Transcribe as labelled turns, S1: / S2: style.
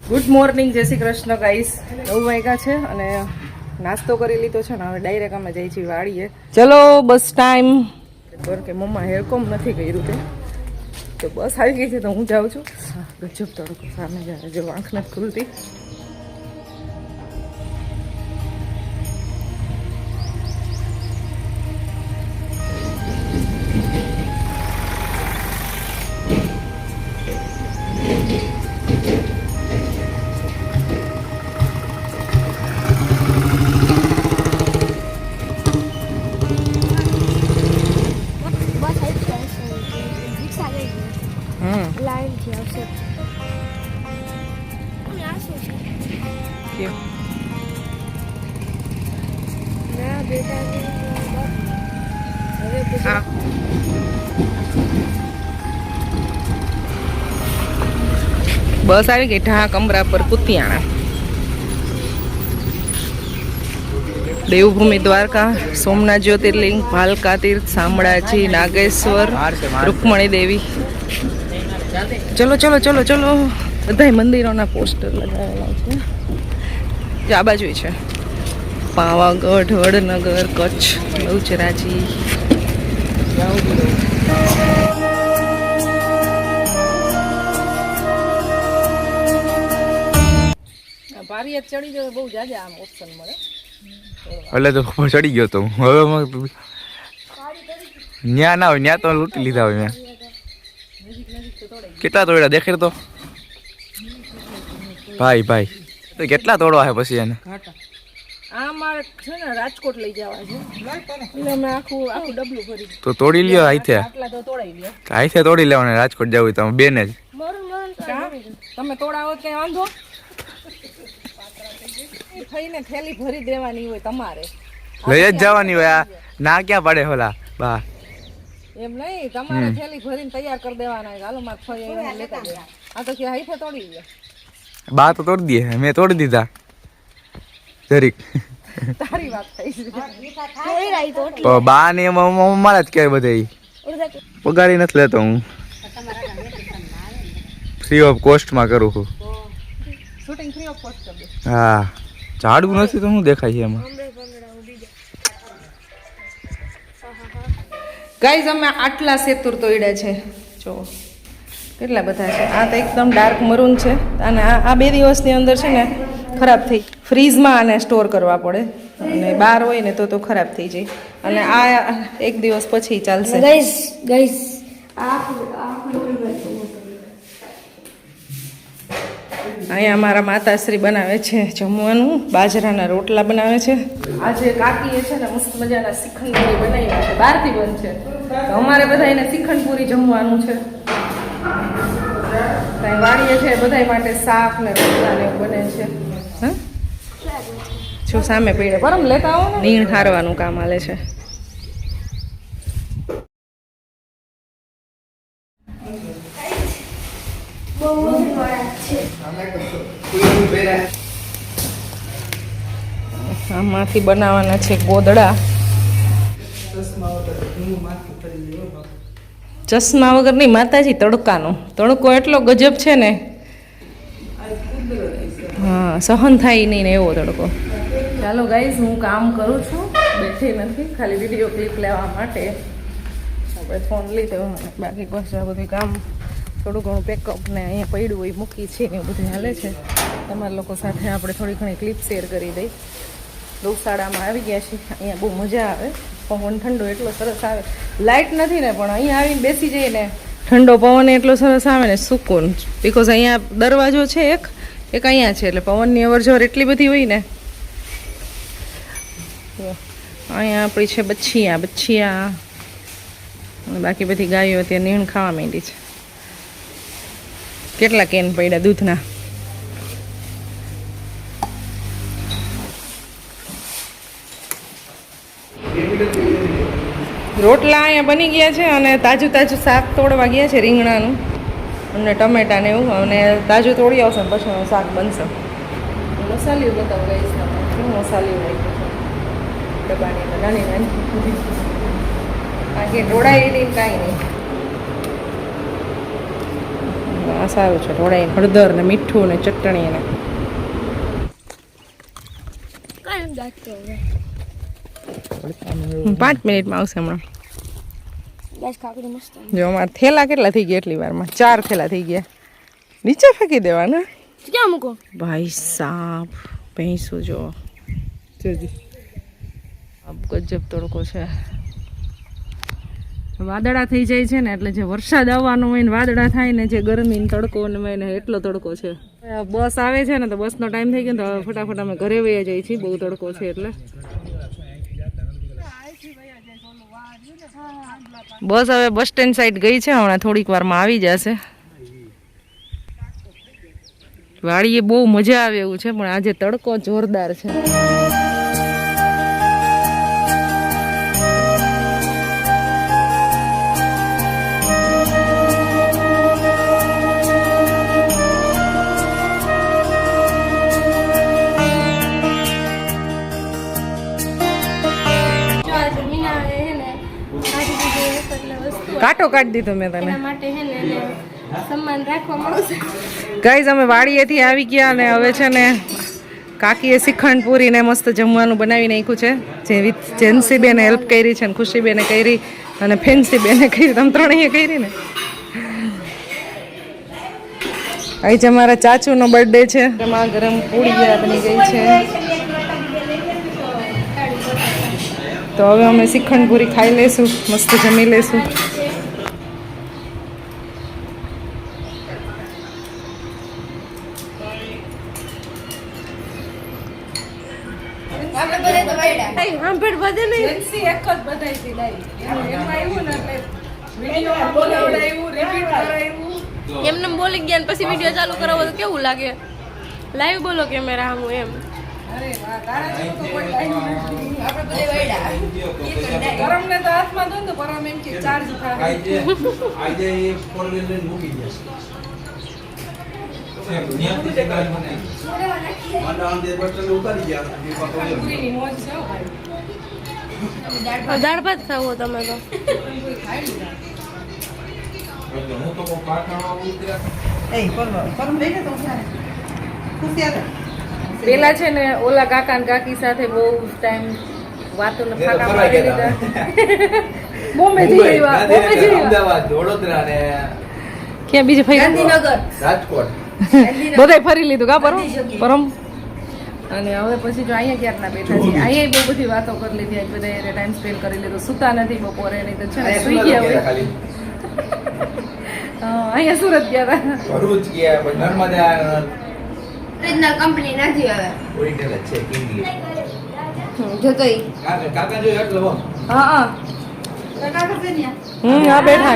S1: Good morning, જય Shri Krishna guys. 9 વાગ્યા છે અને નાસ્તો કરી લીધો છે ને હવે ડાયરેક્ટ અમે જઈએ છીએ વાડીએ. ચલો બસ ટાઈમ. કે મમ્મા હેરકોમ નથી કર્યું તો બસ આવી ગઈ છે તો હું જાઉં છું. ગજબ તડકો સામે જાય, જો આંખ નથી ખુલતી. બસ આવી ગઈ ઢાક અમરાપર કુતિયાણા. દેવભૂમિ દ્વારકા, સોમનાથ જ્યોતિર્લિંગ, ભાલકા તીર્થ, શામળાજી, નાગેશ્વર, રૂકમણી દેવી. ચલો ચલો ચલો ચલો. બધા મંદિરોના પોસ્ટર લગાવેલા છે. આ બાજુ છે પાવાગઢ, વડનગર, કચ્છ, બહુચરાજી. પારિયાદ ચડી જાય બહુ જાજા આમ ઓપ્શન મળે.
S2: એટલે તો ચડી ગયો તો હવે ન્યા ના હોય, ન્યા તો લૂંટી લીધા હોય. મેં કેટલા તોડ્યા દેખે તો ભાઈ ભાઈ તો કેટલા તોડવા છે પછી એને?
S1: આ મારે છે ને રાજકોટ લઈ જવા છે એટલે અમે આખું ડબલું ભરી
S2: તો તોડી લ્યો. આઈથે
S1: આટલા તો તોડાઈ લ્યો.
S2: આઈથે તોડી લેવાને. રાજકોટ જવું તમે બેને જ.
S1: તમે તોડાવો કઈ વાંધો થઈને થેલી ભરી દેવાની હોય તમારે.
S2: લઈ જ જવાની હોય. આ ના ક્યાં પડે હોલા બા?
S1: એમ નહીં, તમારે થેલી ભરીને તૈયાર કરી દેવાના. હાલો માર ફઈ લેતા ગયા. આ તો કે હાઈફે તોડી લે.
S2: બા તો તોડી દે, મેં તોડી દીધા જરીક.
S1: તારી વાત થઈ છે.
S2: તો બા ને મારા જ કહેવાય બધા. પગાડી નથી લેતો હું, ફ્રી ઓફ કોસ્ટમાં કરું છું.
S1: શૂટિંગ ફ્રી ઓફ કોસ્ટ કરી દે.
S2: હા, ઝાડવું નથી તો શું દેખાય છે એમાં?
S1: ગાઈઝ અમે આટલા સેતુર તોડ્યા છે. જો કેટલા બધા છે. આ તો એકદમ ડાર્ક મરૂન છે અને આ 2 દિવસની અંદર છે ને ખરાબ થઈ. ફ્રીઝમાં આને સ્ટોર કરવા પડે અને બહાર હોય ને તો ખરાબ થઈ જાય. અને આ 1 દિવસ પછી ચાલશે. અહીંયા અમારા માતાશ્રી બનાવે છે જમવાનું. બાજરાના રોટલા બનાવે છે. આજે કાકીએ છે ને મસ્ત મજાના શ્રીખંડ બનાવ્યા છે. બહારથી બંધ છે તો અમારે બધા એને શ્રીખંડ પૂરી જમવાનું છે. વાડીએ છે બધા માટે શાક ને રોટલા ને એવું બને છે. હા, જો સામે પીડે પરમ લેતા આવો ને. નીણ હારવાનું કામ હાલે છે. આમાંથી બનાવવાના છે ગોદડા. ચશ્મા વગર નહીં માતાજી, તડકાનો તડકો એટલો ગજબ છે ને. હા, સહન થાય નહીં ને એવો તડકો. ચાલો ગાઈઝ, હું કામ કરું છું, બેઠી નથી, ખાલી વિડીયો ક્લિપ લેવા માટે આપણે ફોન લીધો. બાકી બસ આ બધું કામ થોડું ઘણું પેકઅપ ને અહીંયા પડ્યું હોય મૂકી છે ને બધું હાલે છે. તમારા લોકો સાથે આપણે થોડી ઘણી ક્લિપ શેર કરી દઈ. ગૌશાળામાં આવી ગયા છીએ. અહીંયા બહુ મજા આવે. પવન ઠંડો એટલો સરસ આવે. લાઇટ નથી ને પણ અહીંયા આવીને બેસી જઈએ ને ઠંડો પવન એટલો સરસ આવે ને, સુકૂન. બિકોઝ અહીંયા દરવાજો છે એક અહીંયા છે એટલે પવનની અવરજવર એટલી બધી હોય ને. અહીંયા આપણી છે બચ્છિયા અને બાકી બધી ગાયો ત્યાં નીણ ખાવા માંડી છે. કેટલા કેન પડ્યા દૂધના. રોટલા અહીંયા બની ગયા છે અને તાજું શાક તોડવા ગયા છે. રીંગણાનું અને ટમેટા ને એવું. અને તાજું તોડી આવશે ને પછી શાક બનશે. મસાલીઓ બતાવ ગઈશ તમે કેવું મસાલીઓ નાખ્યું છે ડબ્બાની અંદર નાની નાની. કારણ કે ઢોળાય નહીં કાંઈ નહીં. આ સારું છે, ઢોળાઈને હળદર ને મીઠું ને ચટણી ને.
S3: કાયમ દાખતો હવે
S1: 5 મિનિટમાં આવશે હમણાં.
S3: બસ કાકડી મસ્ત
S1: જો અમારા થેલા કેટલા થઈ ગયા એટલી વારમાં? 4 થેલા થઈ ગયા. નીચે ફેંકી દેવાના.
S3: ક્યાં મૂકો
S1: ભાઈ સાહેબ ભેંસું જો જોજી ગજબ તડકો છે. વાદળા થઈ જાય છે ને એટલે જે વરસાદ આવવાનો હોય ને વાદળા થાય ને જે ગરમી ને તડકો ને એને એટલો તડકો છે. બસ આવે છે ને તો બસનો ટાઈમ થઈ ગયો ને તો હવે ફટાફટ અમે ઘરે વયા જઈએ છીએ, બહુ તડકો છે એટલે. બસ હવે બસ સ્ટેન્ડ સાઈડ ગઈ છે, હમણાં થોડીક વારમાં આવી જશે. વાડીએ બહુ મજા આવે એવું છે પણ આજે તડકો જોરદાર છે. કાંટો કાઢી દીધો મેં તને.
S3: એના માટે હે ને સન્માન રાખવામાં આવશે.
S1: ગાઈઝ અમે વાડીએથી આવી ગયા અને હવે છે ને કાકીએ શ્રીખંડ પૂરી ને મસ્ત જમવાનું બનાવી નાખ્યું છે, જે જેન્સીબેને હેલ્પ કરી છે ને ખુશીબેને કરી અને ફેન્સીબેને કરી, તમે ત્રણેય કરી ને. આજે અમારા ચાચુનો બર્થડે છે, એમાં ગરમ પૂરી બની ગઈ છે. તો હવે અમે શ્રીખંડ પૂરી ખાઈ લેશું, મસ્ત જમી લેશું.
S3: એમને બોલી ગયા પછી વિડીયો ચાલુ કરાવો તો કેવું લાગે? લાઈવ બોલો કેમેરા હું એમ. દાળ ભાત ખાવો તમે તો.
S1: પેલા છે ને ઓલા કાકા ને કાકી સાથે બહુ ટાઈમ વાતો ને ફાકા મારી લીધા. બોમ્બે જઈ આવ્યા, બોમ્બે જઈ આવ્યા.
S4: અમદાવાદ, વડોદરા ને
S1: ક્યાં બીજે ફરી
S4: રાજકોટ
S1: બધાય ફરી લીધું કા પરમ. અને હવે પછી જો અહીંયા ક્યારના બેઠા છીએ, અહીંયા બહુ બધી વાતો કરી લીધી, આજ બધા ટાઈમ સ્પેન્ડ કરી લીધો. સુતા નથી બપોરે, નહીં તો છે ને સુઈ ગયા હોય. અહીંયા સુરત ગયા હતા,
S4: ભરૂચ ગયા, પછી નર્મદા
S3: રીજનલ કંપની નથી હવે.
S4: ઓરિજિનલ જ છે કિંગલી.
S3: જોતો
S4: કાકા જોયું એટલે
S1: હા હા બેઠા.